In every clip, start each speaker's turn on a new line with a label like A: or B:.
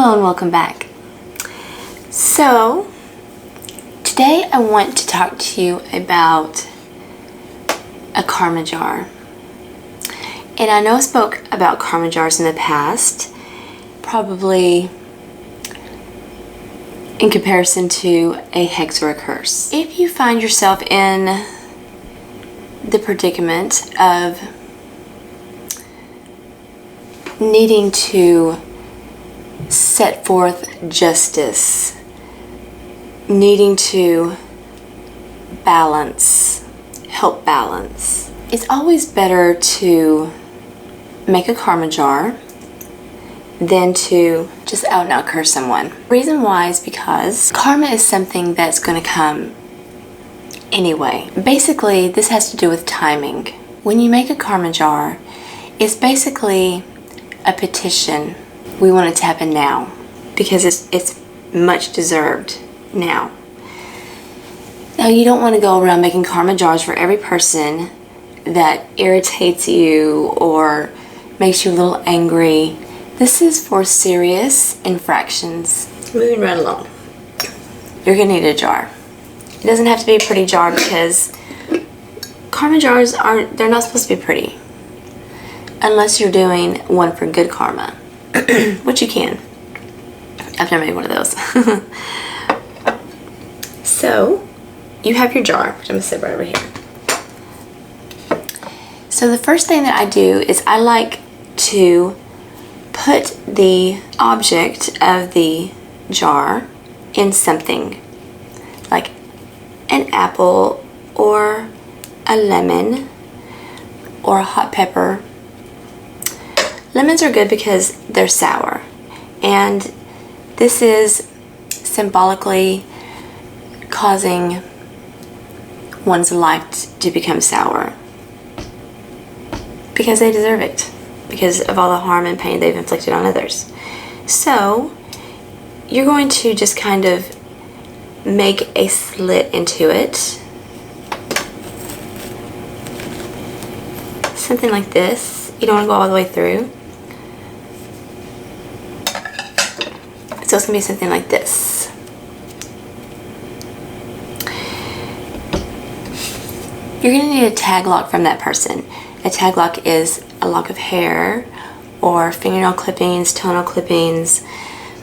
A: Hello and welcome back. So, today I want to talk to you about a karma jar. And I know I spoke about karma jars in the past, probably in comparison to a hex or a curse. If you find yourself in the predicament of needing to set forth justice, needing to help balance, it's always better to make a karma jar than to just out and out curse someone. Reason why is because karma is something that's going to come anyway. Basically, this has to do with timing. When you make a karma jar, it's basically a petition. We want it to happen now because it's much deserved now. Now, you don't want to go around making karma jars for every person that irritates you or makes you a little angry. This is for serious infractions. Moving right along. You're going to need a jar. It doesn't have to be a pretty jar because karma jars they're not supposed to be pretty. Unless you're doing one for good karma. Which you can. I've never made one of those. So, you have your jar, which I'm going to sit right over here. So the first thing that I do is I like to put the object of the jar in something. Like an apple or a lemon or a hot pepper. Lemons are good because they're sour, and this is symbolically causing one's life to become sour because they deserve it, because of all the harm and pain they've inflicted on others. So you're going to just kind of make a slit into it, something like this. You don't want to go all the way through. So it's going to be something like this. You're going to need a tag lock from that person. A tag lock is a lock of hair or fingernail clippings, toenail clippings,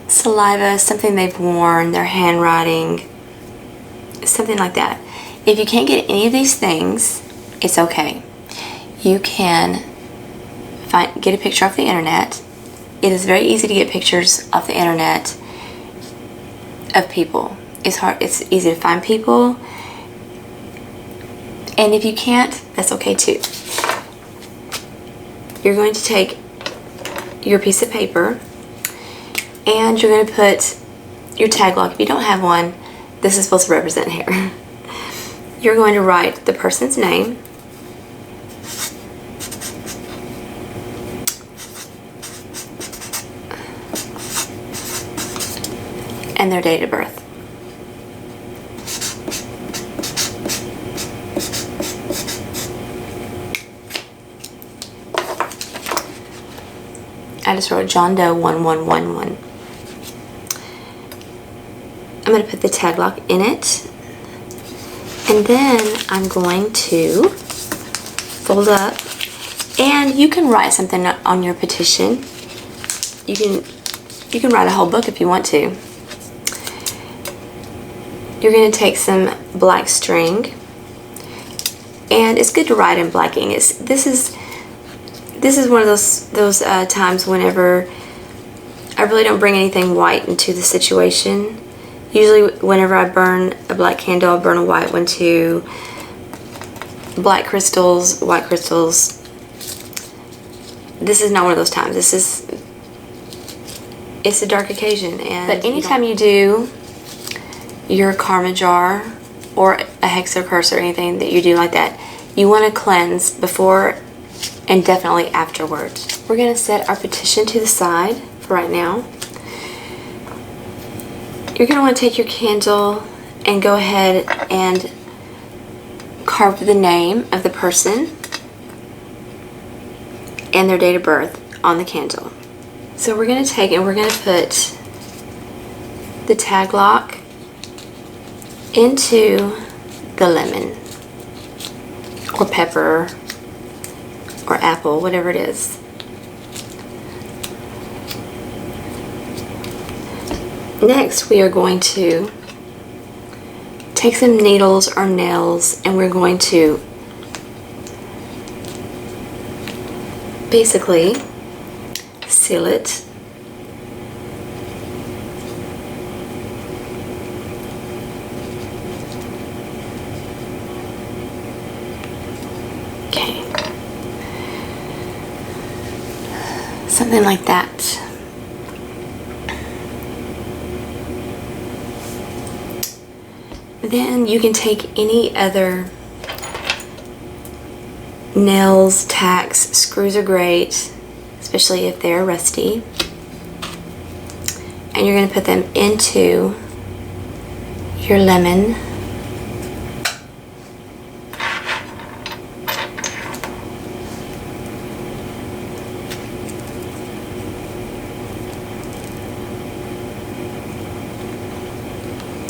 A: saliva, something they've worn, their handwriting, something like that. If you can't get any of these things, it's okay. You can get a picture off the internet. It is very easy to get pictures off the internet of people. It's easy to find people. And if you can't, that's okay too. You're going to take your piece of paper and you're going to put your tag lock. If you don't have one, this is supposed to represent hair. You're going to write the person's name, and their date of birth. I just wrote John Doe 1111. I'm going to put the tag lock in it, and then I'm going to fold up, and you can write something on your petition. You can write a whole book if you want to. You're going to take some black string, and it's good to write in black ink. This is one of those times whenever I really don't bring anything white into the situation. Usually whenever I burn a black candle, I'll burn a white one too. Black crystals, white crystals. This is not one of those times. It's a dark occasion. But anytime you do your karma jar or a hex or curse or anything that you do like that, you want to cleanse before and definitely afterwards. We're going to set our petition to the side for right now. You're going to want to take your candle and go ahead and carve the name of the person and their date of birth on the candle. So we're going to take and we're going to put the tag lock into the lemon or pepper or apple, whatever it is. Next, we are going to take some needles or nails and we're going to basically seal it. Okay. Something like that. Then you can take any other nails, tacks, screws are great, especially if they're rusty. And you're going to put them into your lemon.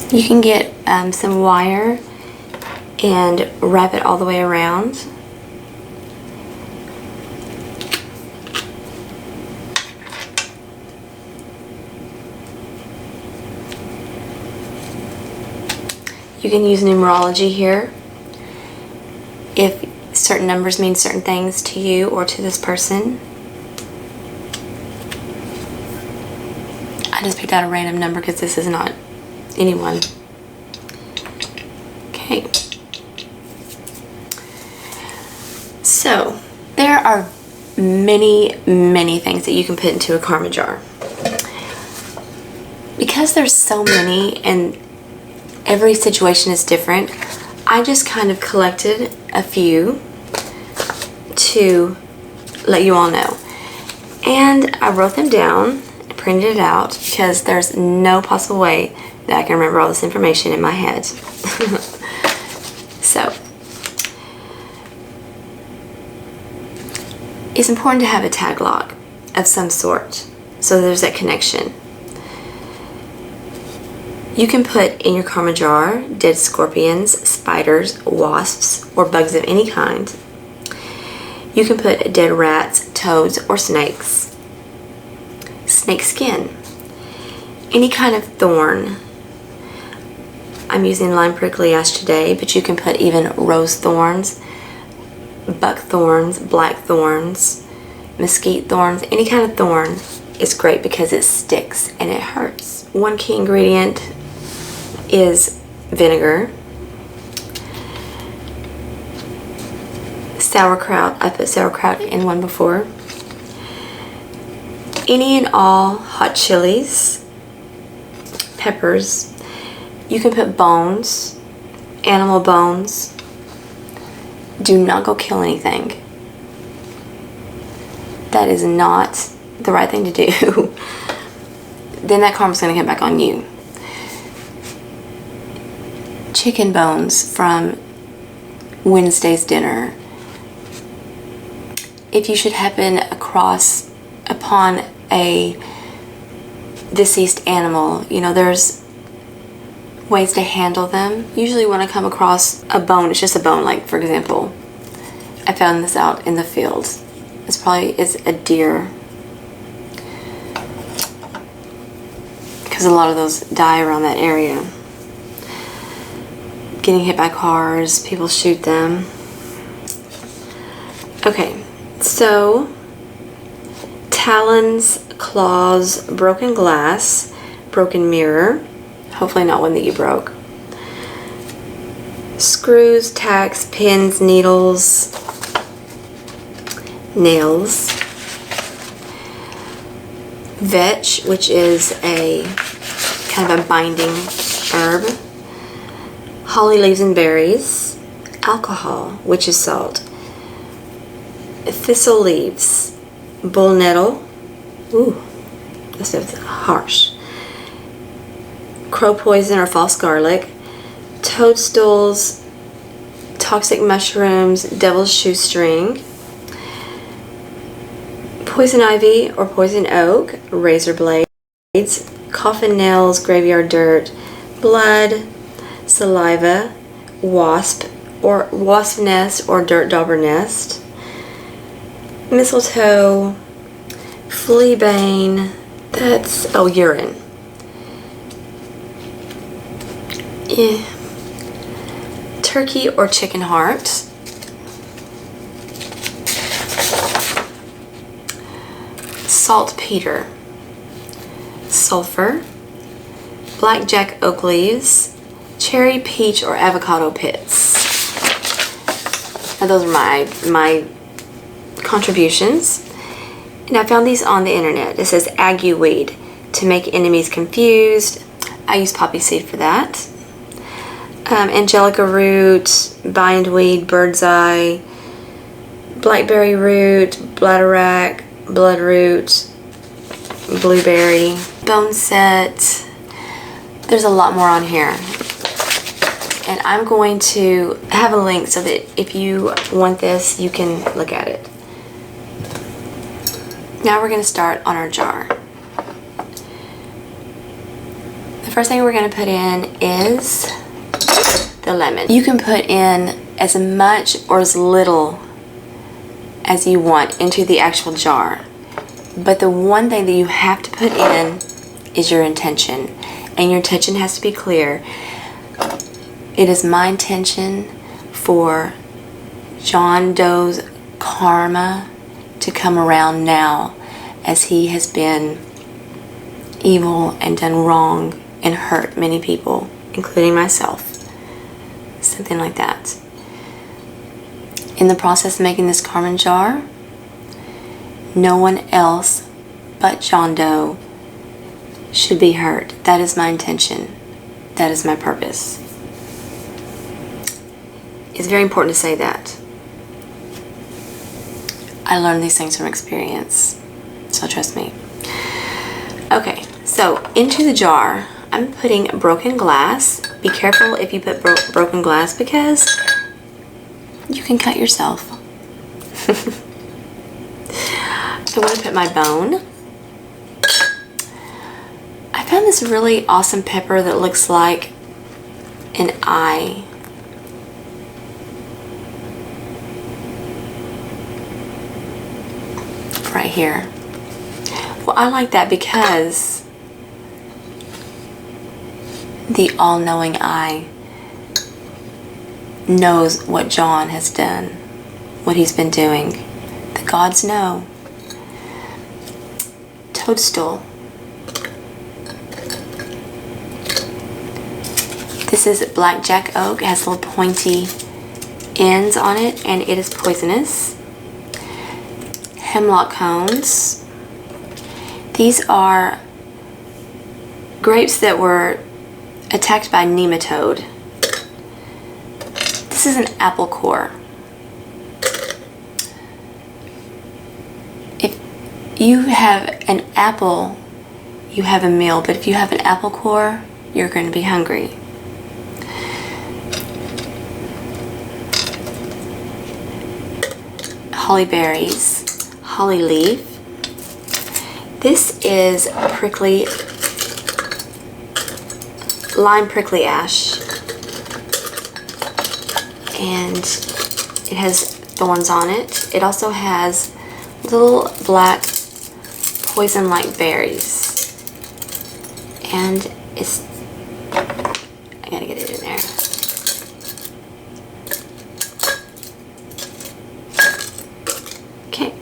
A: You can get some wire and wrap it all the way around. You can use numerology here if certain numbers mean certain things to you or to this person. I just picked out a random number because this is not anyone. Okay. So there are many things that you can put into a karma jar. Because there's so many and every situation is different, I just kind of collected a few to let you all know. And I wrote them down, printed it out, because there's no possible way that I can remember all this information in my head. So, it's important to have a tag lock of some sort, so there's that connection. You can put in your karma jar dead scorpions, spiders, wasps, or bugs of any kind. You can put dead rats, toads, or snakes. Snake skin. Any kind of thorn. I'm using lime prickly ash today, but you can put even rose thorns, buck thorns, black thorns, mesquite thorns. Any kind of thorn is great because it sticks and it hurts. One key ingredient is vinegar. Sauerkraut. I put sauerkraut in one before. Any and all hot chilies, peppers. You can put bones, animal bones. Do not go kill anything. That is not the right thing to do. Then that karma's going to come back on you. Chicken bones from Wednesday's dinner. If you should happen upon a deceased animal, you know, there's ways to handle them. Usually when I come across a bone, it's just a bone. Like, for example, I found this out in the field. This probably is a deer, because a lot of those die around that area. Getting hit by cars, people shoot them. Okay, so talons, claws, broken glass, broken mirror, hopefully not one that you broke, screws, tacks, pins, needles, nails, vetch, which is a kind of a binding herb, holly leaves and berries, alcohol, which is salt, thistle leaves, bull nettle, ooh, this stuff's harsh, crow poison or false garlic, toadstools, toxic mushrooms, devil's shoestring, poison ivy or poison oak, razor blades, coffin nails, graveyard dirt, blood, saliva, wasp nest or dirt dauber nest, mistletoe, flea bane, that's, oh, urine. Turkey or chicken heart, saltpeter, sulfur, blackjack oak leaves, cherry, peach, or avocado pits. Now those are my contributions. And I found these on the internet. It says ague weed to make enemies confused. I use poppy seed for that. Angelica root, bindweed, bird's eye, blackberry root, bladderwrack, bloodroot, blueberry, bone set. There's a lot more on here. And I'm going to have a link so that if you want this, you can look at it. Now we're going to start on our jar. The first thing we're going to put in is the lemon. You can put in as much or as little as you want into the actual jar. But the one thing that you have to put in is your intention. And your intention has to be clear. It is my intention for John Doe's karma to come around now, as he has been evil and done wrong and hurt many people, including myself. Something like that. In the process of making this karma jar, no one else but John Doe should be hurt. That is my intention. That is my purpose. It's very important to say that. I learned these things from experience, so trust me. Okay, so into the jar, I'm putting broken glass. Be careful if you put broken glass because you can cut yourself. I want to put my bone. I found this really awesome pepper that looks like an eye. Right here. Well, I like that because the all-knowing eye knows what John has done, what he's been doing. The gods know. Toadstool. This is blackjack oak. It has little pointy ends on it and it is poisonous. Hemlock cones. These are grapes that were attacked by nematode. This is an apple core. If you have an apple, you have a meal, but if you have an apple core, you're going to be hungry. Holly berries. Holly leaf. This is lime prickly ash, and it has thorns on it. It also has little black poison-like berries, and I gotta get it in there. Okay.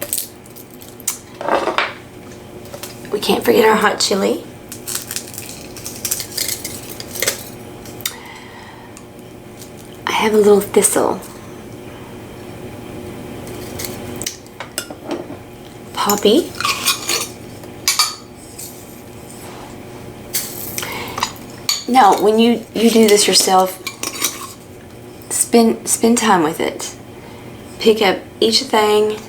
A: We can't forget our hot chili. I have a little thistle. Poppy. Now, when you do this yourself, spend time with it. Pick up each thing,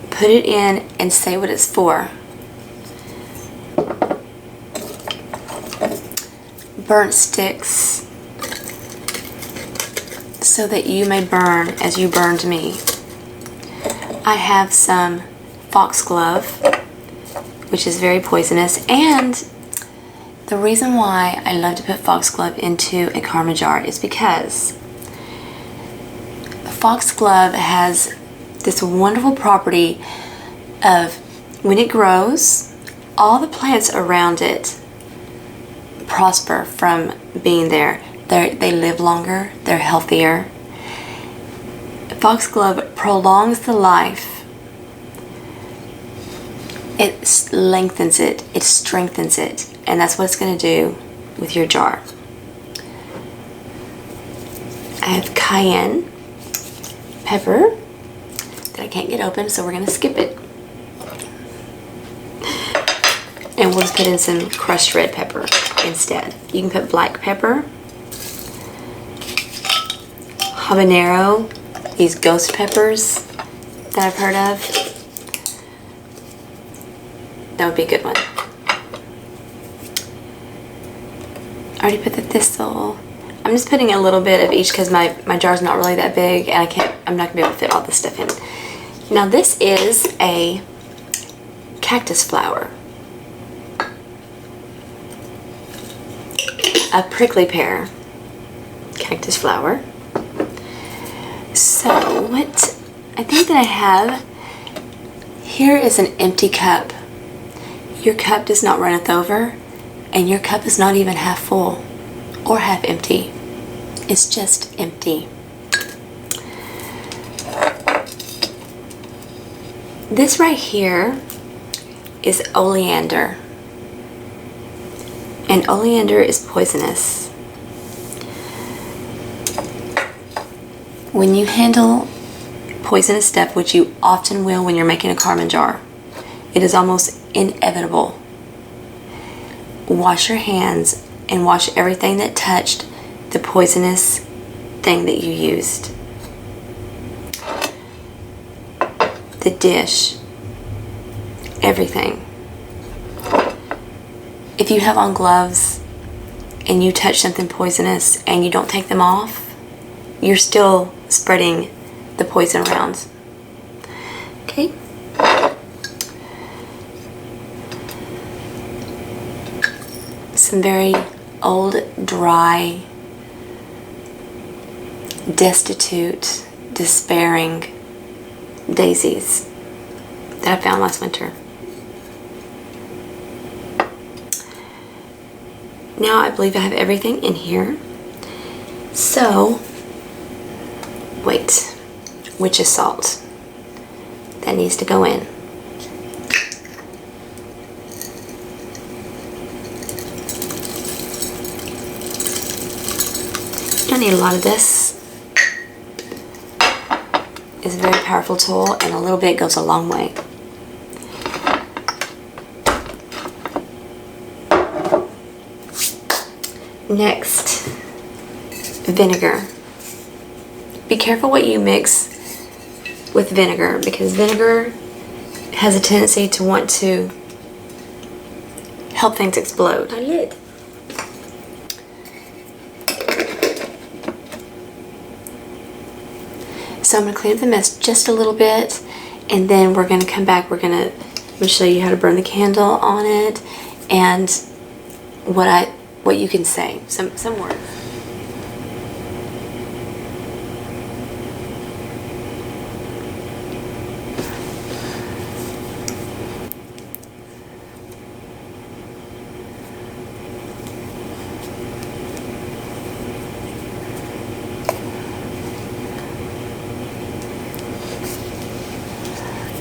A: put it in, and say what it's for. Burnt sticks, so that you may burn as you burned me. I have some foxglove, which is very poisonous, and The reason why I love to put foxglove into a karma jar is because foxglove has this wonderful property of when it grows, all the plants around it prosper from being there. They live longer, they're healthier. Foxglove prolongs the life. It lengthens it, it strengthens it, and that's what it's going to do with your jar. I have cayenne pepper that I can't get open, so we're going to skip it. And we'll just put in some crushed red pepper instead. You can put black pepper, habanero, these ghost peppers that I've heard of. That would be a good one. I already put the thistle. I'm just putting a little bit of each because my jar's not really that big and I'm not gonna be able to fit all this stuff in. Now this is a cactus flower. A prickly pear cactus flower. So what I think that I have here is an empty cup. Your cup does not runneth over, and your cup is not even half full or half empty. It's just empty. This right here is oleander. And oleander is poisonous. When you handle poisonous stuff, which you often will when you're making a karma jar, it is almost inevitable. Wash your hands and wash everything that touched the poisonous thing that you used. The dish, everything. If you have on gloves and you touch something poisonous and you don't take them off, you're still spreading the poison around. Okay? Some very old, dry, destitute, despairing daisies that I found last winter. Now I believe I have everything in here. So, wait, witch's salt. That needs to go in. Don't need a lot of this. It's a very powerful tool, and a little bit goes a long way. Next, vinegar. Be careful what you mix with vinegar, because vinegar has a tendency to want to help things explode. My lid. So I'm going to clean up the mess just a little bit, and then we're going to come back. I'm going to show you how to burn the candle on it, and what you can say, some words.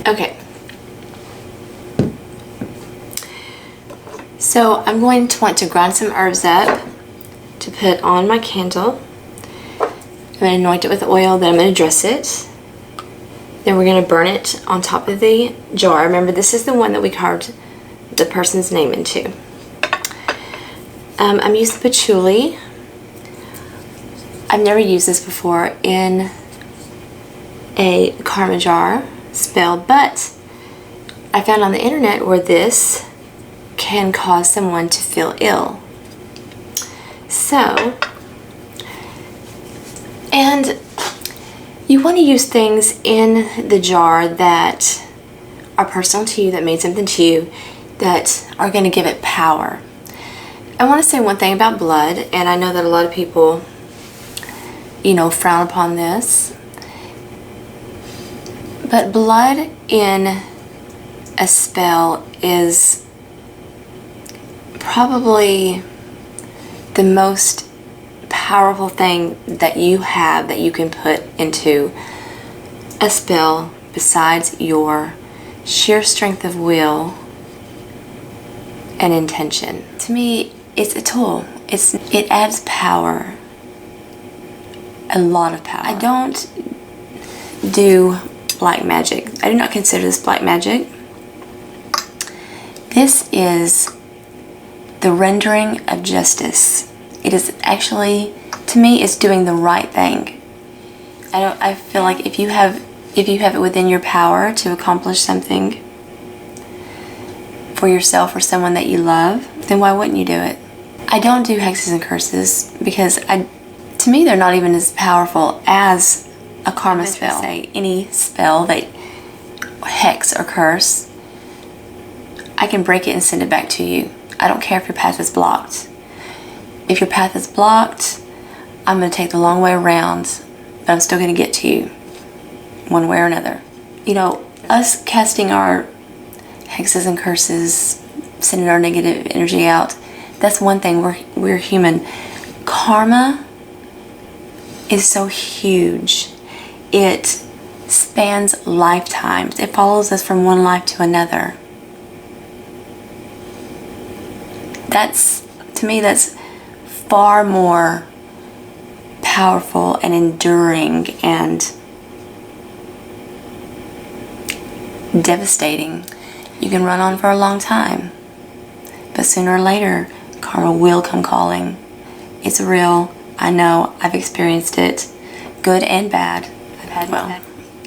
A: Okay. So I'm going to want to grind some herbs up to put on my candle. I'm going to anoint it with oil, then I'm going to dress it. Then we're going to burn it on top of the jar. Remember, this is the one that we carved the person's name into. I'm using patchouli. I've never used this before in a karma jar spell, but I found on the internet where this can cause someone to feel ill. So, and you want to use things in the jar that are personal to you, that mean something to you, that are going to give it power. I want to say one thing about blood, and I know that a lot of people, you know, frown upon this, but blood in a spell is probably the most powerful thing that you have that you can put into a spell besides your sheer strength of will and intention. To me, it's a tool. It adds power. A lot of power. I don't do black magic. I do not consider this black magic. This is the rendering of justice. It is actually, to me, it's doing the right thing. I feel like if you have it within your power to accomplish something for yourself or someone that you love, then why wouldn't you do it? I don't do hexes and curses because to me they're not even as powerful as a karma spell. Say any spell that hex or curse, I can break it and send it back to you. I don't care if your path is blocked. If your path is blocked, I'm going to take the long way around, but I'm still going to get to you one way or another. You know, us casting our hexes and curses, sending our negative energy out, that's one thing. We're human. Karma is so huge. It spans lifetimes. It follows us from one life to another. To me, that's far more powerful and enduring and devastating. You can run on for a long time, but sooner or later, karma will come calling. It's real. I know. I've experienced it, good and bad.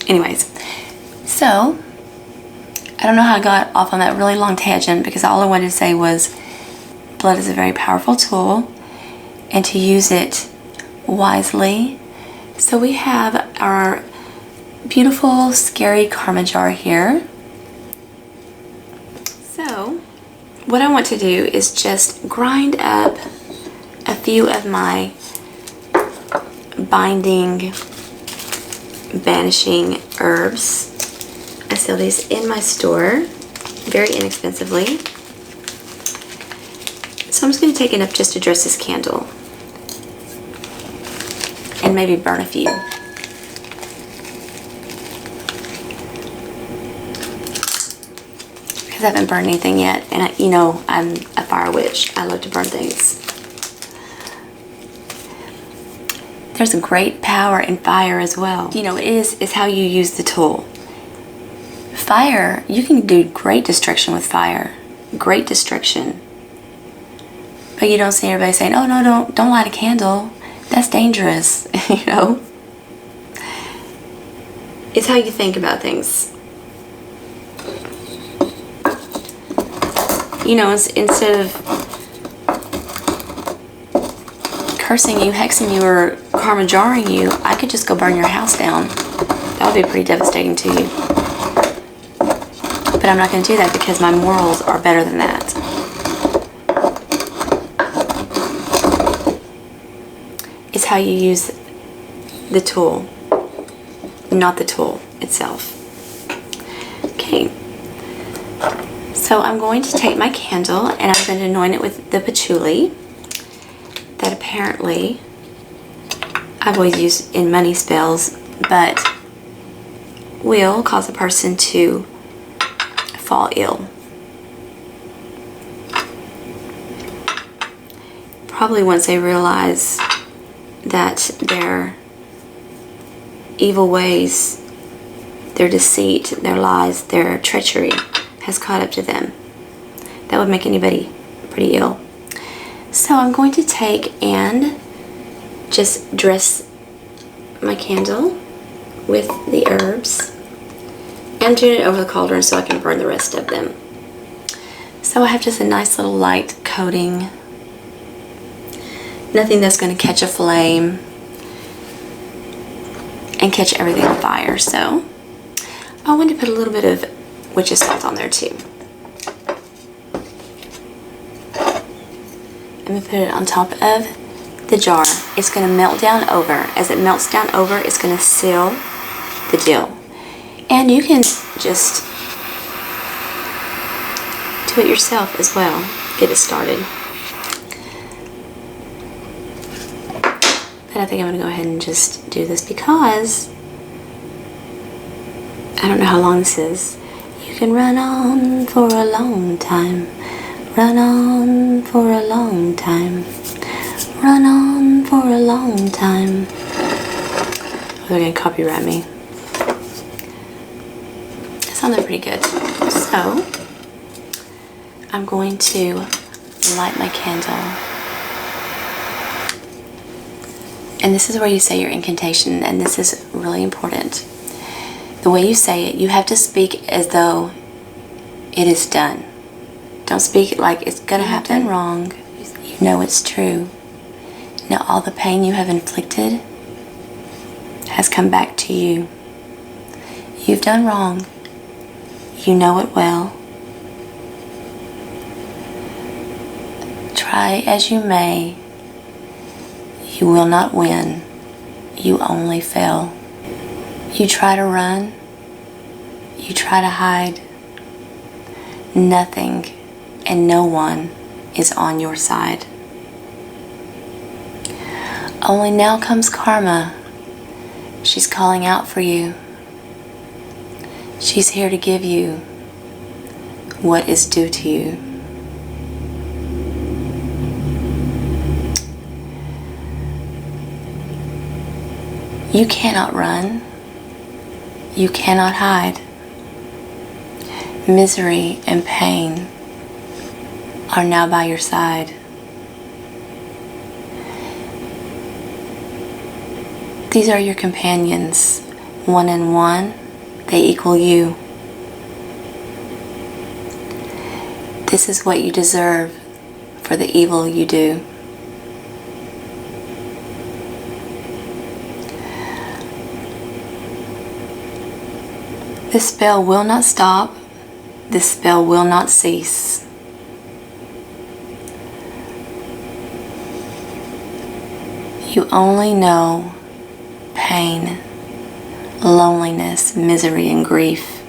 A: Anyways, so I don't know how I got off on that really long tangent because all I wanted to say was blood is a very powerful tool and to use it wisely. So we have our beautiful, scary karma jar here. So what I want to do is just grind up a few of my binding, banishing herbs. I sell these in my store very inexpensively. So I'm just going to take enough just to dress this candle and maybe burn a few. Because I haven't burned anything yet, and you know, I'm a fire witch. I love to burn things. There's a great power in fire as well. You know, it's how you use the tool. Fire, you can do great destruction with fire. Great destruction. But you don't see everybody saying, oh no, don't light a candle. That's dangerous, you know? It's how you think about things. You know, instead of cursing you, hexing you, or karma jarring you, I could just go burn your house down. That would be pretty devastating to you. But I'm not going to do that because my morals are better than that. It's how you use the tool, not the tool itself. Okay. So I'm going to take my candle and I'm going to anoint it with the patchouli that apparently I've always used in money spells, but will cause a person to fall ill. Probably once they realize that their evil ways, their deceit, their lies, their treachery has caught up to them. That would make anybody pretty ill. So I'm going to take and just dress my candle with the herbs. I'm doing it over the cauldron so I can burn the rest of them. So I have just a nice little light coating. Nothing that's going to catch a flame and catch everything on fire. So I want to put a little bit of witch's salt on there too. I'm going to put it on top of the jar. It's going to melt down over. As it melts down over, it's going to seal the deal. And you can just do it yourself as well. Get it started. But I think I'm going to go ahead and just do this because I don't know how long this is. You can run on for a long time. Run on for a long time. Run on for a long time. Oh, they're going to copyright me. That sounded pretty good. So, I'm going to light my candle. And this is where you say your incantation, and this is really important. The way you say it, you have to speak as though it is done. Don't speak it like it's going to happen wrong. You know it's true. Now all the pain you have inflicted has come back to you. You've done wrong. You know it well. Try as you may, you will not win. You only fail. You try to run. You try to hide. Nothing and no one is on your side. Only now comes karma. She's calling out for you. She's here to give you what is due to you. You cannot run. You cannot hide. Misery and pain are now by your side. These are your companions. One and one, they equal you. This is what you deserve for the evil you do. This spell will not stop. This spell will not cease. You only know pain, loneliness, misery, and grief.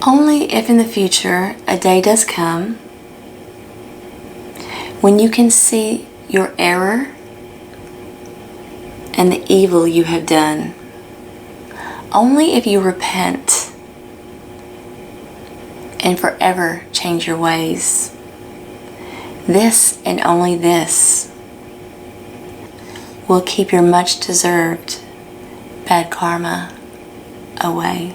A: Only if in the future a day does come when you can see your error and the evil you have done. Only if you repent and forever change your ways. This and only this will keep your much deserved bad karma away.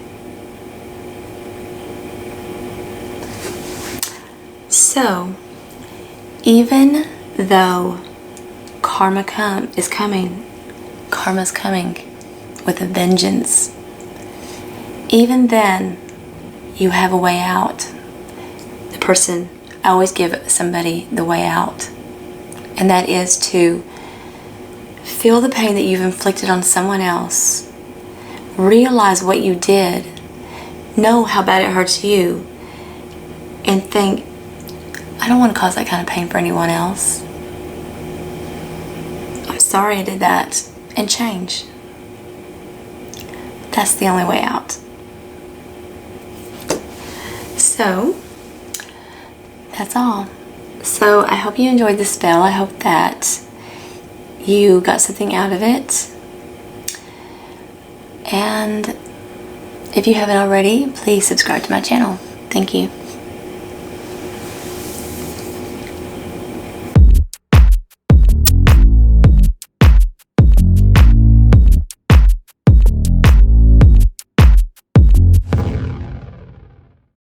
A: So, even though karma's coming with a vengeance, even then you have a way out. I always give somebody the way out, and that is to feel the pain that you've inflicted on someone else, realize what you did, know how bad it hurts you, and think, I don't want to cause that kind of pain for anyone else. I'm sorry I did that, and change. That's the only way out. So, that's all. So I hope you enjoyed the spell. I hope that you got something out of it. And if you haven't already, please subscribe to my channel. Thank you.